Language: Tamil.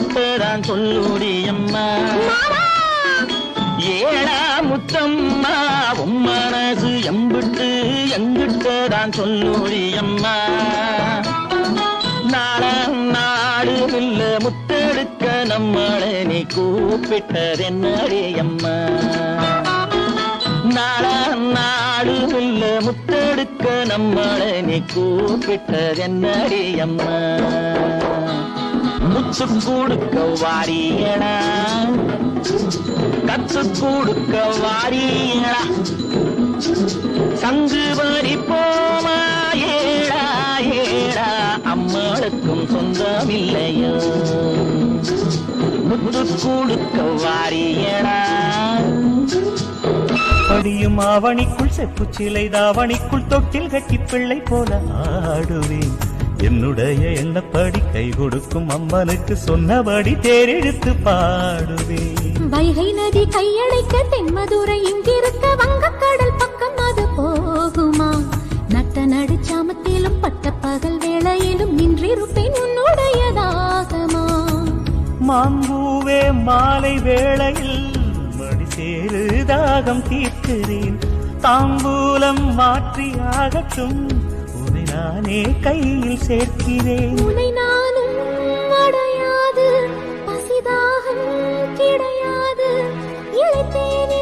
எங்கிட்டதான் சொல்லுடி அம்மா ஏழா முத்தம்மா உன் மனசு எம்பிட்டு எங்கிட்டதான் சொல்லுடி அம்மா நாடுமில்ல முத்தெடுக்க நம்மளை நீ கூப்பிட்டதென்னடி அம்மா நாடுமில்ல முத்தெடுக்க நம்மளை நீ கூப்பிட்டதென்னடி அம்மா முத்து கொடுக்க வாரியடா கத்து கொடுக்க வாரியடா சங்கு வரி போமா ஏடா ஏடா அம்மாளுக்கும் சொந்தமில்லையோ முத்து கொடுக்க வாரியடா படியும் ஆவணிக்குள் செப்பு சிலை தாவணிக்குள் தொட்டில் கட்டி பிள்ளை போல ஆடுவேன் என்னுடைய எண்ணப்படி கை கொடுக்கும் அம்மனுக்கு சொன்னபடி தேரெடுத்து பாடுவேன் வைகை நதி கையடைக்க தென்மதுரை இங்கிருக்க வங்கக்கடல் பக்கம் அது போகுமா நட்ட நடுச்சாமத்திலும் பட்ட பகல் வேளையிலும் நின்றிருப்பேன் உன்னுடையதாகமா மாம்பூவே மாலை வேளையில் மடி சேரு தாகம் தீர்க்கிறேன் தாம்பூலம் மாற்றியாகட்டும் உன்னை நானே கையில் சேர்க்கிறேன் உன்னை நானும் அடையாது பசிதாகம் கிடையாது இழைத்தேன்